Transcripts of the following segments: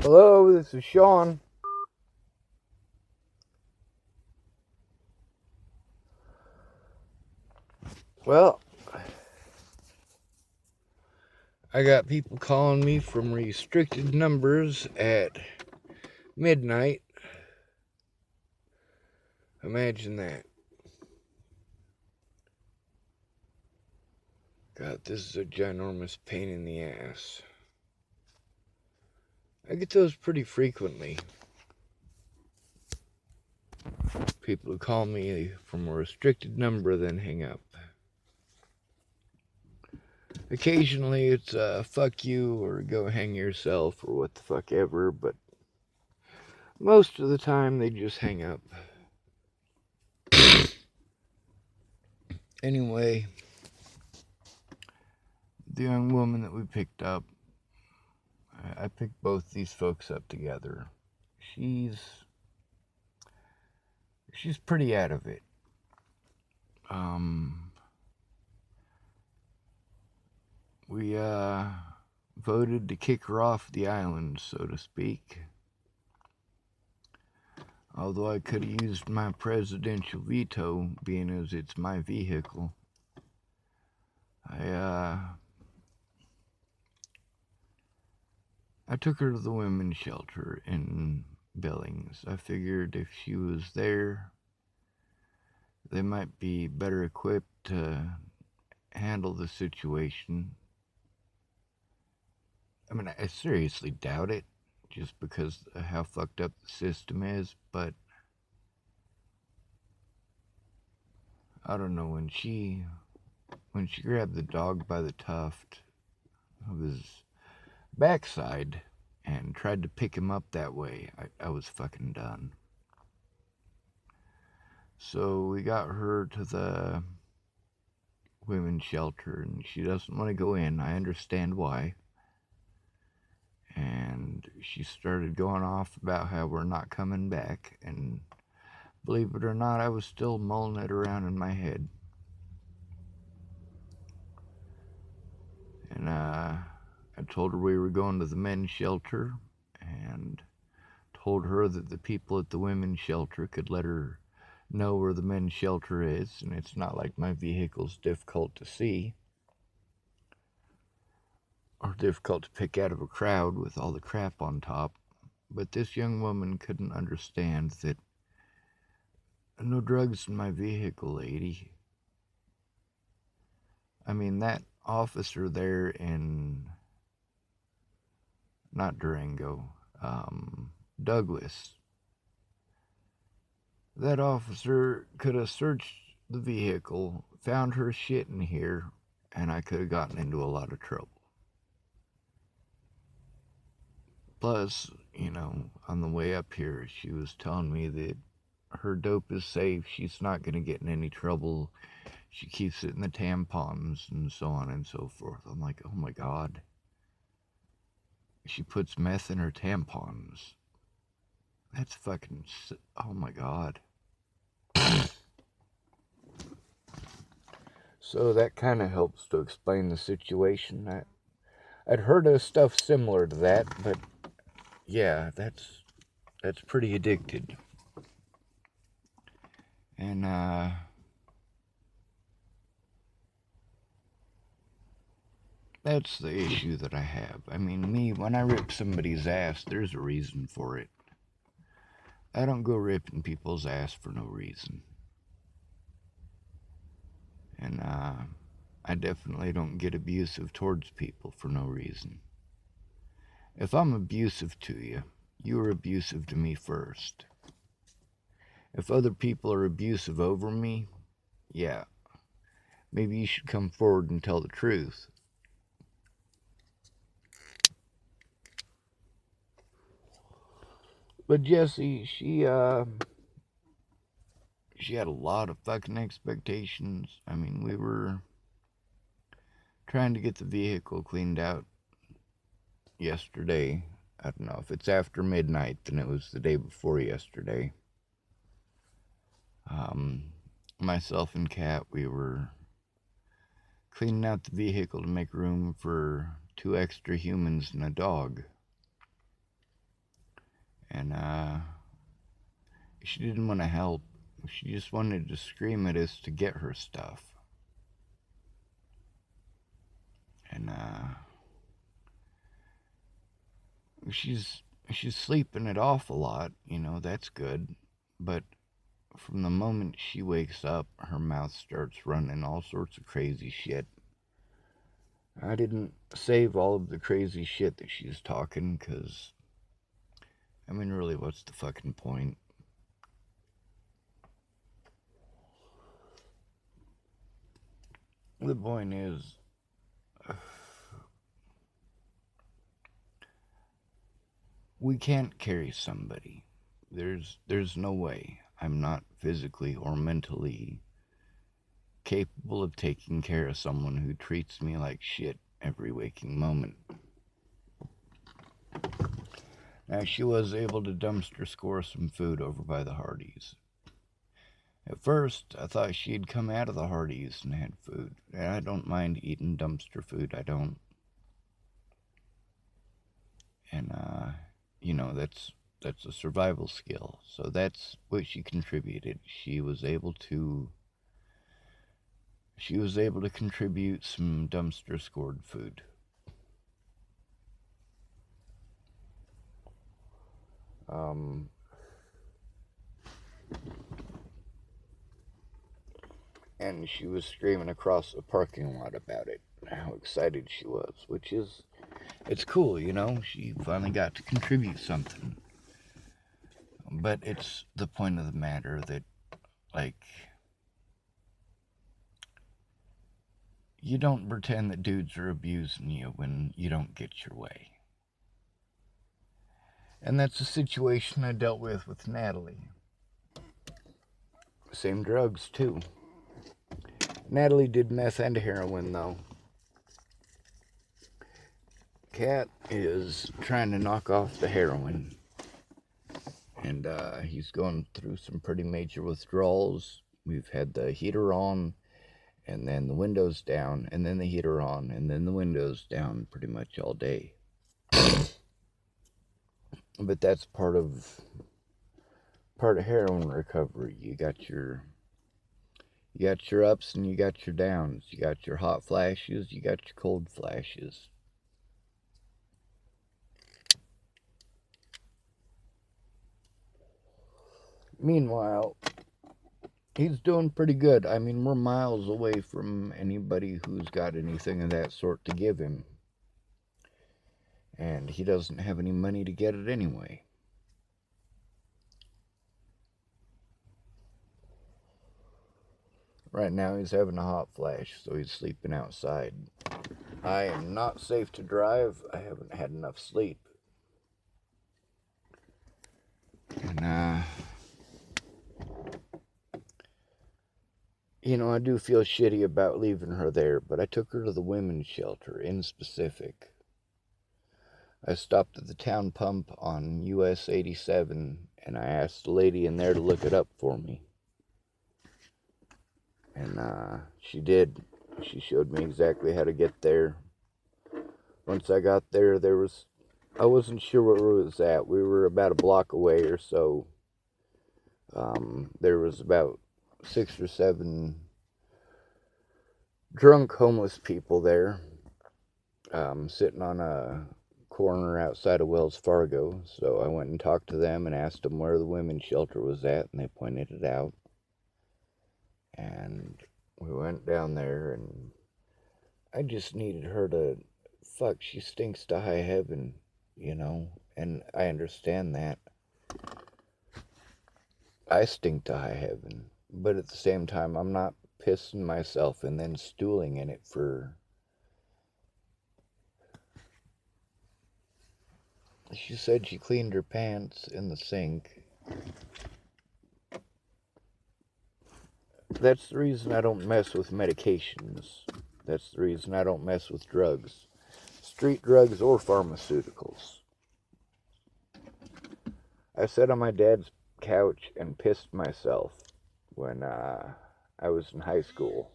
Hello, this is Sean. Well, I got people calling me from restricted numbers at midnight. Imagine that. God, this is a ginormous pain in the ass. I get those pretty frequently. People who call me from a restricted number then hang up. Occasionally it's fuck you or go hang yourself or what the fuck ever, but most of the time they just hang up. Anyway, the young woman that we picked up, I picked both these folks up together. She's pretty out of it. We voted to kick her off the island, so to speak. Although I could have used my presidential veto, being as it's my vehicle. I took her to the women's shelter in Billings. I figured if she was there, they might be better equipped to handle the situation. I mean, I seriously doubt it, just because of how fucked up the system is, but I don't know, when she grabbed the dog by the tuft of his backside and tried to pick him up that way, I was fucking done. So we got her to the women's shelter, and she doesn't want to go in. I understand why. And she started going off about how we're not coming back, and believe it or not, I was still mulling it around in my head. And I told her we were going to the men's shelter, and told her that the people at the women's shelter could let her know where the men's shelter is, and it's not like my vehicle's difficult to see or difficult to pick out of a crowd with all the crap on top. But this young woman couldn't understand that no drugs in my vehicle, lady. I mean, that officer there in, not Durango, Douglas, that officer could have searched the vehicle, found her shit in here, and I could have gotten into a lot of trouble. Plus, on the way up here, she was telling me that her dope is safe. She's not going to get in any trouble. She keeps it in the tampons and so on and so forth. I'm like, oh my God. She puts meth in her tampons. That's fucking, oh my God. So that kind of helps to explain the situation. I'd heard of stuff similar to that, but yeah, that's pretty addicted. And that's the issue that I have. I mean, when I rip somebody's ass, there's a reason for it. I don't go ripping people's ass for no reason. And I definitely don't get abusive towards people for no reason. If I'm abusive to you, you are abusive to me first. If other people are abusive over me, yeah, maybe you should come forward and tell the truth. But Jessie, she had a lot of fucking expectations. I mean, we were trying to get the vehicle cleaned out yesterday. I don't know if it's after midnight, then it was the day before yesterday. Myself and Kat, we were cleaning out the vehicle to make room for 2 extra humans and a dog. And she didn't want to help. She just wanted to scream at us to get her stuff. And she's sleeping it off a lot, that's good. But from the moment she wakes up, her mouth starts running all sorts of crazy shit. I didn't save all of the crazy shit that she's talking, because, I mean, really, what's the fucking point? The point is, we can't carry somebody. There's no way. I'm not physically or mentally capable of taking care of someone who treats me like shit every waking moment. Now, she was able to dumpster score some food over by the Hardys. At first, I thought she'd come out of the Hardys and had food. And I don't mind eating dumpster food, I don't. And, that's a survival skill. So that's what she contributed. She was able to contribute some dumpster scored food. And she was screaming across the parking lot about it, how excited she was, which is, it's cool, she finally got to contribute something. But it's the point of the matter that, like, you don't pretend that dudes are abusing you when you don't get your way. And that's a situation I dealt with Natalie. Same drugs, too. Natalie did meth and heroin, though. Cat is trying to knock off the heroin. And he's going through some pretty major withdrawals. We've had the heater on, and then the windows down, and then the heater on, and then the windows down pretty much all day. But that's part of heroin recovery. You got your ups and you got your downs. You got your hot flashes, you got your cold flashes. Meanwhile, he's doing pretty good. I mean, we're miles away from anybody who's got anything of that sort to give him. And he doesn't have any money to get it anyway. Right now he's having a hot flash, so he's sleeping outside. I am not safe to drive. I haven't had enough sleep. And, I do feel shitty about leaving her there, but I took her to the women's shelter in specific. I stopped at the town pump on US 87, and I asked the lady in there to look it up for me. And she did. She showed me exactly how to get there. Once I got there, I wasn't sure where it was at. We were about a block away or so. There was about 6 or 7 drunk homeless people there, sitting on a corner outside of Wells Fargo. So I went and talked to them and asked them where the women's shelter was at, and they pointed it out. And we went down there, and I just needed her to, she stinks to high heaven, and I understand that. I stink to high heaven, but at the same time, I'm not pissing myself and then stooling in it for... She said she cleaned her pants in the sink. That's the reason I don't mess with medications. That's the reason I don't mess with drugs. Street drugs or pharmaceuticals. I sat on my dad's couch and pissed myself when I was in high school.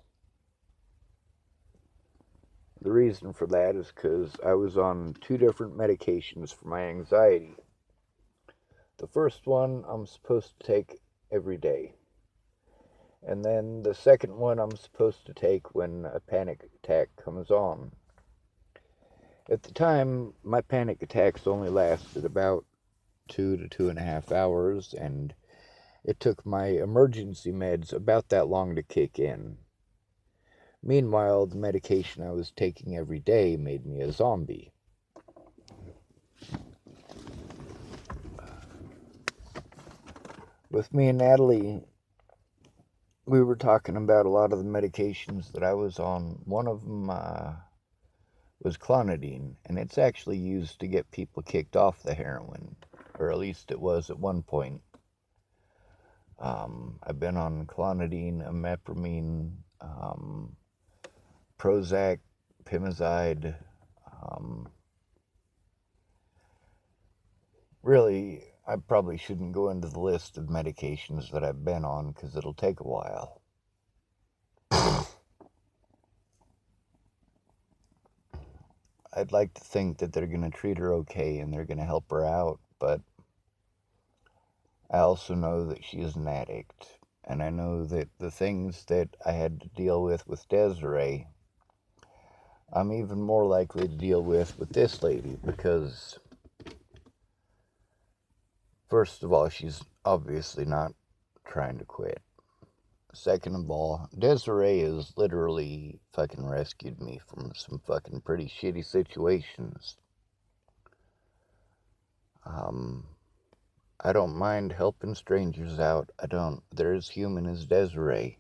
The reason for that is because I was on 2 different medications for my anxiety. The first one I'm supposed to take every day. And then the second one I'm supposed to take when a panic attack comes on. At the time, my panic attacks only lasted about 2 to 2.5 hours, and it took my emergency meds about that long to kick in. Meanwhile, the medication I was taking every day made me a zombie. With me and Natalie, we were talking about a lot of the medications that I was on. One of them was clonidine, and it's actually used to get people kicked off the heroin, or at least it was at one point. I've been on clonidine, imipramine, Prozac, Pimozide. Really, I probably shouldn't go into the list of medications that I've been on because it'll take a while. I'd like to think that they're going to treat her okay and they're going to help her out, but I also know that she is an addict. And I know that the things that I had to deal with Desiree, I'm even more likely to deal with this lady because, first of all, she's obviously not trying to quit. Second of all, Desiree has literally fucking rescued me from some fucking pretty shitty situations. I don't mind helping strangers out. They're as human as Desiree.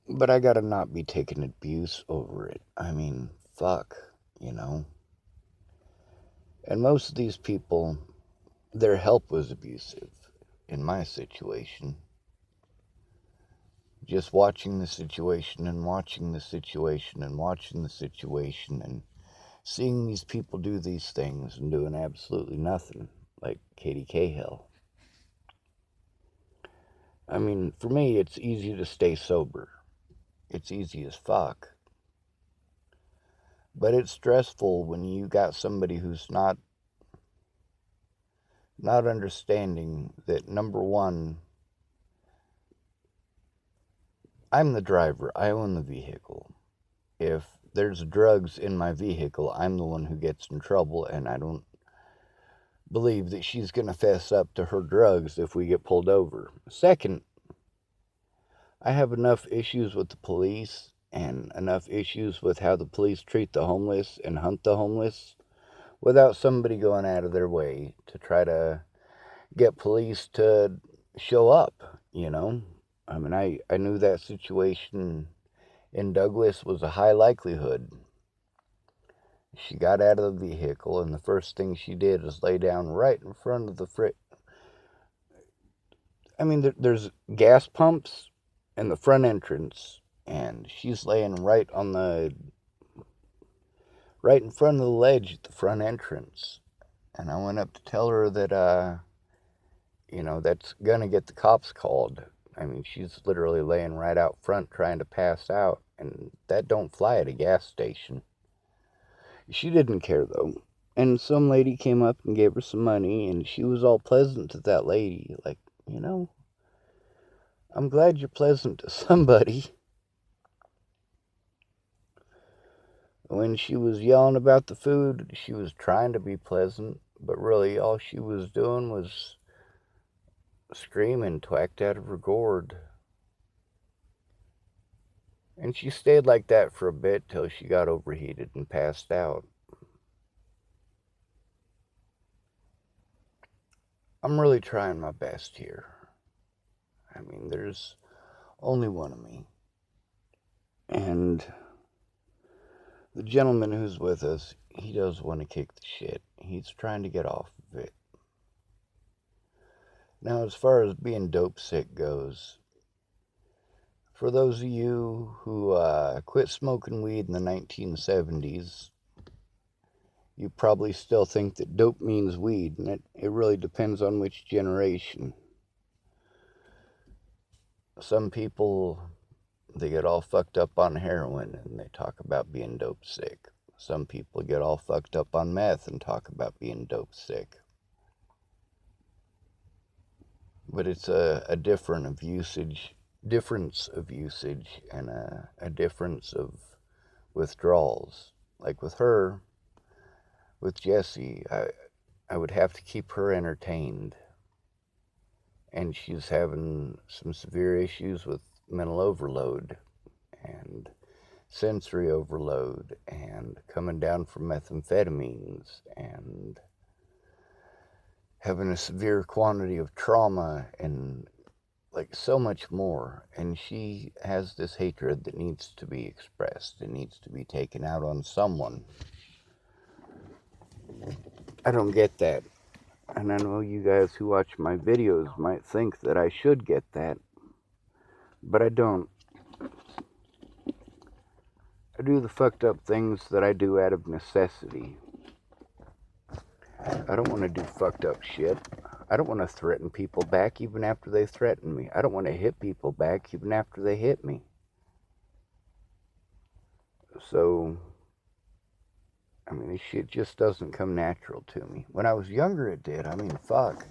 But I gotta not be taking abuse over it. I mean, fuck, you know? And most of these people, their help was abusive in my situation. Just watching the situation and watching the situation and watching the situation and seeing these people do these things and doing absolutely nothing, like Katie Cahill. I mean, for me, it's easy to stay sober. It's easy as fuck. But it's stressful when you got somebody who's not understanding that, number one, I'm the driver. I own the vehicle. If there's drugs in my vehicle, I'm the one who gets in trouble, and I don't believe that she's going to fess up to her drugs if we get pulled over. Second, I have enough issues with the police and enough issues with how the police treat the homeless and hunt the homeless without somebody going out of their way to try to get police to show up, you know? I mean, I knew that situation in Douglas was a high likelihood. She got out of the vehicle, and the first thing she did is lay down right in front of the I mean, there's gas pumps in the front entrance, and she's laying right in front of the ledge at the front entrance. And I went up to tell her that, that's gonna get the cops called. I mean, she's literally laying right out front trying to pass out, and that don't fly at a gas station. She didn't care, though. And some lady came up and gave her some money, and she was all pleasant to that lady. Like, I'm glad you're pleasant to somebody. When she was yelling about the food, she was trying to be pleasant, but really all she was doing was screaming, twacked out of her gourd. And she stayed like that for a bit till she got overheated and passed out. I'm really trying my best here. I mean, there's only one of me. And the gentleman who's with us, he does want to kick the shit. He's trying to get off of it. Now, as far as being dope sick goes, for those of you who quit smoking weed in the 1970s, you probably still think that dope means weed, and it really depends on which generation. Some people, they get all fucked up on heroin and they talk about being dope sick. Some people get all fucked up on meth and talk about being dope sick. But it's a difference of usage and a difference of withdrawals. Like with her, with Jessie, I would have to keep her entertained. And she's having some severe issues with mental overload and sensory overload and coming down from methamphetamines and having a severe quantity of trauma and like so much more. And she has this hatred that needs to be expressed. It needs to be taken out on someone. I don't get that. And I know you guys who watch my videos might think that I should get that, but I don't. I do the fucked up things that I do out of necessity. I don't want to do fucked up shit. I don't want to threaten people back even after they threaten me. I don't want to hit people back even after they hit me. So, I mean, this shit just doesn't come natural to me. When I was younger, it did. I mean, fuck.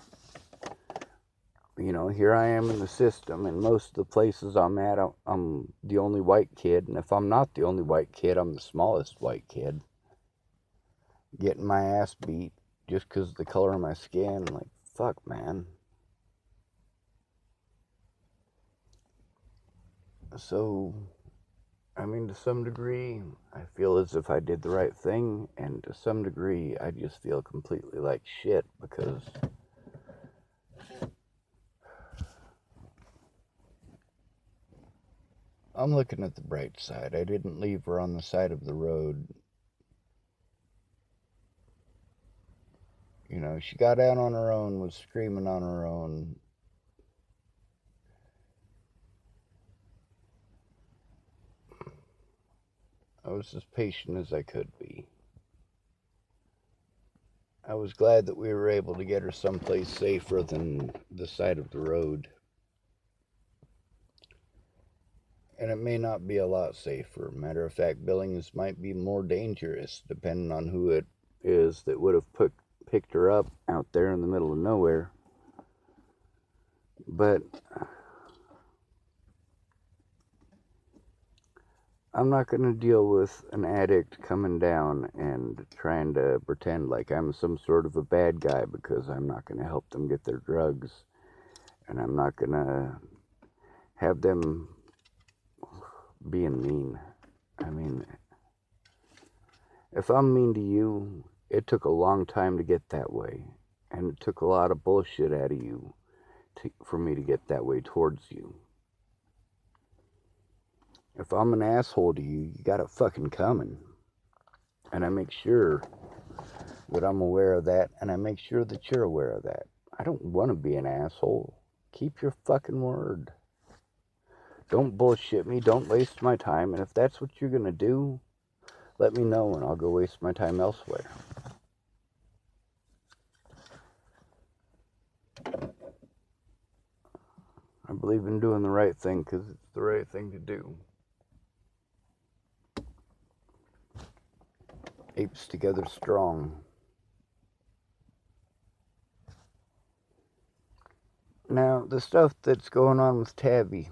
You know, here I am in the system, and most of the places I'm at, I'm the only white kid. And if I'm not the only white kid, I'm the smallest white kid. Getting my ass beat just because of the color of my skin. Like, fuck, man. So, I mean, to some degree, I feel as if I did the right thing. And to some degree, I just feel completely like shit because I'm looking at the bright side. I didn't leave her on the side of the road. You know, she got out on her own, was screaming on her own. I was as patient as I could be. I was glad that we were able to get her someplace safer than the side of the road. And it may not be a lot safer. Matter of fact, Billings might be more dangerous, depending on who it is that would have picked her up out there in the middle of nowhere. But I'm not going to deal with an addict coming down and trying to pretend like I'm some sort of a bad guy because I'm not going to help them get their drugs. And I'm not going to have them being mean. I mean, if I'm mean to you, it took a long time to get that way. And it took a lot of bullshit out of you for me to get that way towards you. If I'm an asshole to you, you got it fucking coming. And I make sure that I'm aware of that, and I make sure that you're aware of that. I don't want to be an asshole. Keep your fucking word. Don't bullshit me. Don't waste my time. And if that's what you're going to do, let me know and I'll go waste my time elsewhere. I believe in doing the right thing because it's the right thing to do. Apes together strong. Now, the stuff that's going on with Tabby.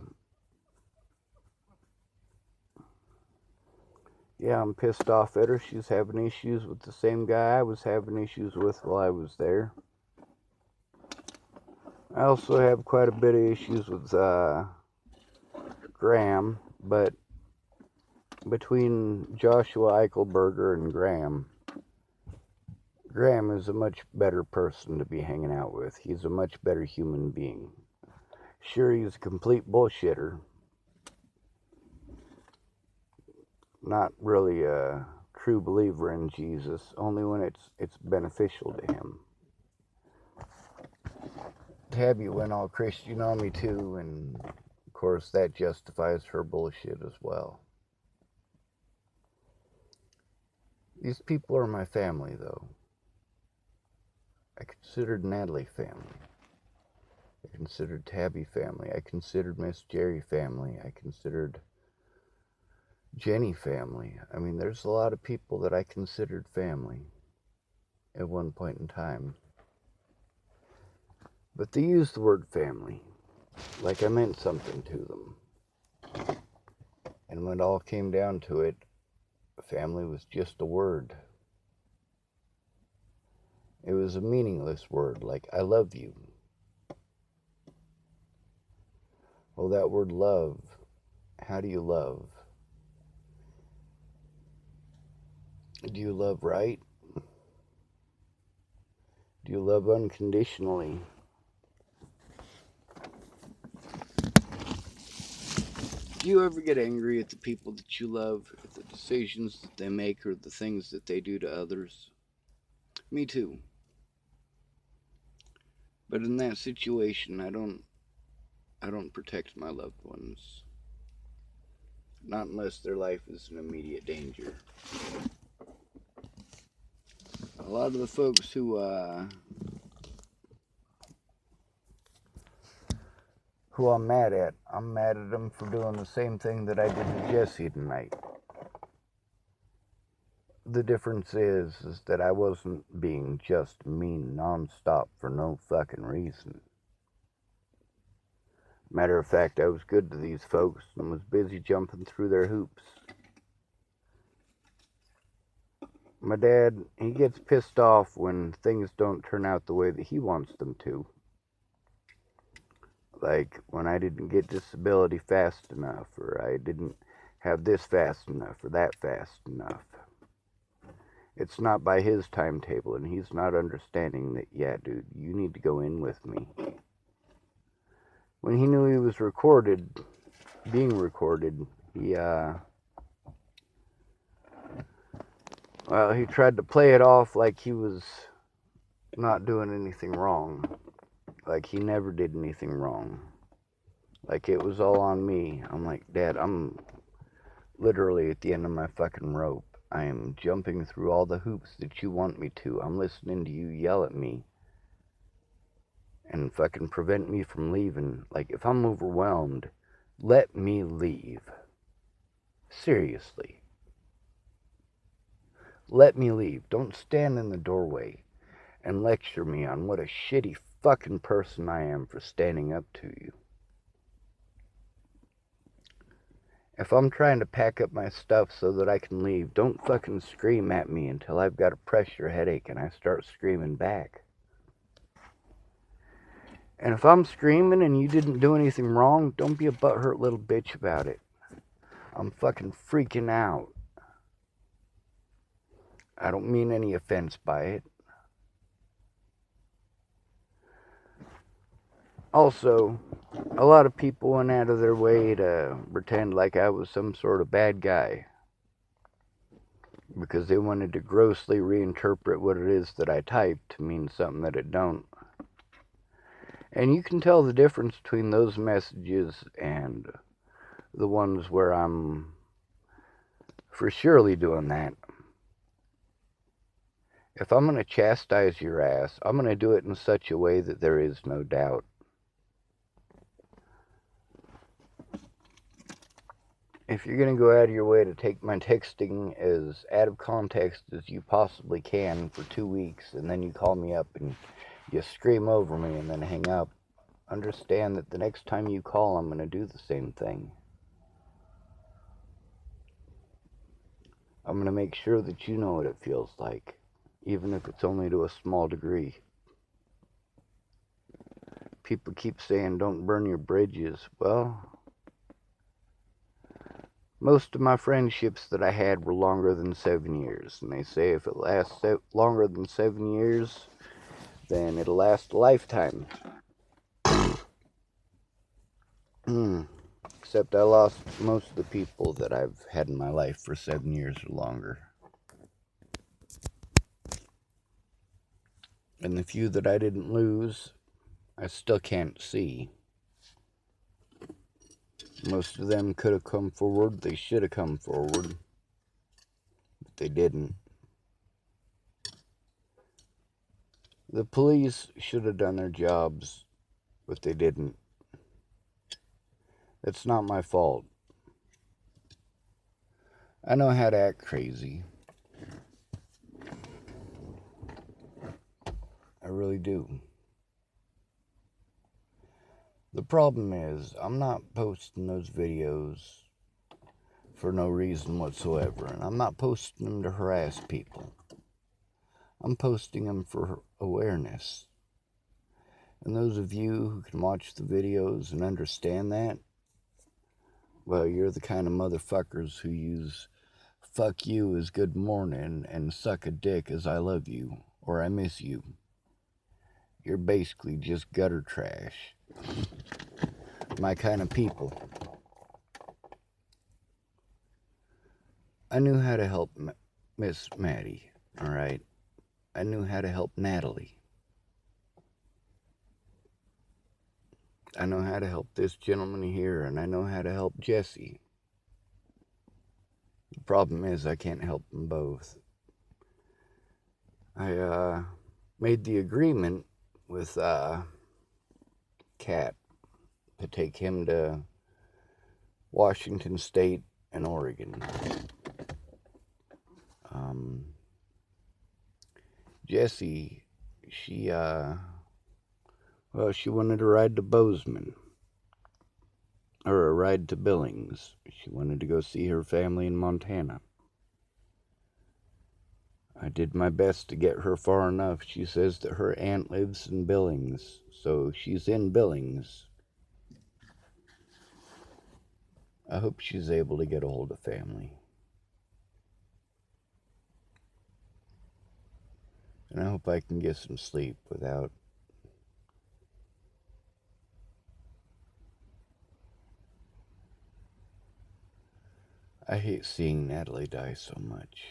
Yeah, I'm pissed off at her. She's having issues with the same guy I was having issues with while I was there. I also have quite a bit of issues with Graham, but between Joshua Eichelberger and Graham is a much better person to be hanging out with. He's a much better human being. Sure, he's a complete bullshitter. Not really a true believer in Jesus, only when it's beneficial to him. Tabby went all Christian on me too, and of course that justifies her bullshit as well. These people are my family, though. I considered Natalie family. I considered Tabby family. I considered Miss Jerry family. I considered Jenny family. I mean, there's a lot of people that I considered family at one point in time. But they used the word family like I meant something to them. And when it all came down to it, family was just a word. It was a meaningless word, like I love you. Well, that word love, how do you love? Do you love right? Do you love unconditionally? Do you ever get angry at the people that you love, at the decisions that they make, or the things that they do to others? Me too. But in that situation, I don't protect my loved ones. Not unless their life is in immediate danger. A lot of the folks who I'm mad at them for doing the same thing that I did to Jesse tonight. The difference is that I wasn't being just mean nonstop for no fucking reason. Matter of fact, I was good to these folks and was busy jumping through their hoops. My dad, he gets pissed off when things don't turn out the way that he wants them to. Like when I didn't get disability fast enough, or I didn't have this fast enough, or that fast enough. It's not by his timetable, and he's not understanding that, yeah, dude, you need to go in with me. When he knew he was being recorded, he tried to play it off like he was not doing anything wrong. Like he never did anything wrong. Like it was all on me. I'm like, Dad, I'm literally at the end of my fucking rope. I am jumping through all the hoops that you want me to. I'm listening to you yell at me and fucking prevent me from leaving. Like, if I'm overwhelmed, let me leave. Seriously. Let me leave. Don't stand in the doorway and lecture me on what a shitty fucking person I am for standing up to you. If I'm trying to pack up my stuff so that I can leave, don't fucking scream at me until I've got a pressure headache and I start screaming back. And if I'm screaming and you didn't do anything wrong, don't be a butthurt little bitch about it. I'm fucking freaking out. I don't mean any offense by it. Also, a lot of people went out of their way to pretend like I was some sort of bad guy because they wanted to grossly reinterpret what it is that I typed to mean something that it don't. And you can tell the difference between those messages and the ones where I'm for surely doing that. If I'm going to chastise your ass, I'm going to do it in such a way that there is no doubt. If you're going to go out of your way to take my texting as out of context as you possibly can for 2 weeks, and then you call me up and you scream over me and then hang up, understand that the next time you call, I'm going to do the same thing. I'm going to make sure that you know what it feels like, even if it's only to a small degree. People keep saying, don't burn your bridges. Well, most of my friendships that I had were longer than 7 years. And they say if it lasts longer than 7 years, then it'll last a lifetime. Except I lost most of the people that I've had in my life for 7 years or longer. And the few that I didn't lose, I still can't see. Most of them could have come forward. They should have come forward. But they didn't. The police should have done their jobs, but they didn't. It's not my fault. I know how to act crazy. I really do. The problem is, I'm not posting those videos for no reason whatsoever, and I'm not posting them to harass people. I'm posting them for awareness. And those of you who can watch the videos and understand that, well, you're the kind of motherfuckers who use fuck you as good morning and suck a dick as I love you or I miss you. You're basically just gutter trash. My kind of people. I knew how to help Miss Maddie, all right? I knew how to help Natalie. I know how to help this gentleman here, and I know how to help Jesse. The problem is I can't help them both. I made the agreement with Cat to take him to Washington State and Oregon. Jessie, she wanted to ride to Bozeman. Or a ride to Billings. She wanted to go see her family in Montana. I did my best to get her far enough. She says that her aunt lives in Billings, so she's in Billings. I hope she's able to get a hold of family. And I hope I can get some sleep without I hate seeing Natalie die so much.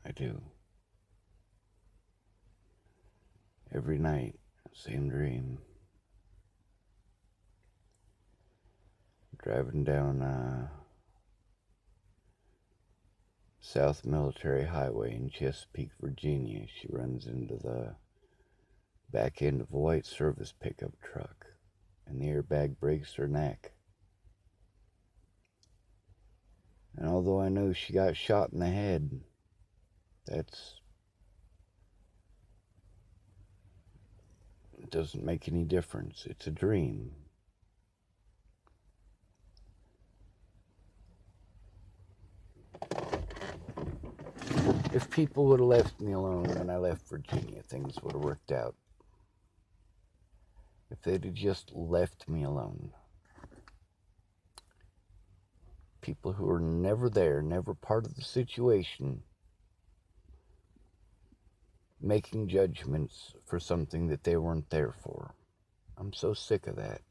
I do. Every night, same dream. Driving down South Military Highway in Chesapeake, Virginia, she runs into the back end of a white service pickup truck, and the airbag breaks her neck. And although I know she got shot in the head, it doesn't make any difference. It's a dream. If people would have left me alone when I left Virginia, things would have worked out. If they'd have just left me alone. People who were never there, never part of the situation, making judgments for something that they weren't there for. I'm so sick of that.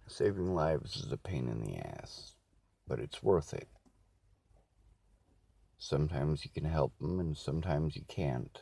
Saving lives is a pain in the ass, but it's worth it. Sometimes you can help them and sometimes you can't.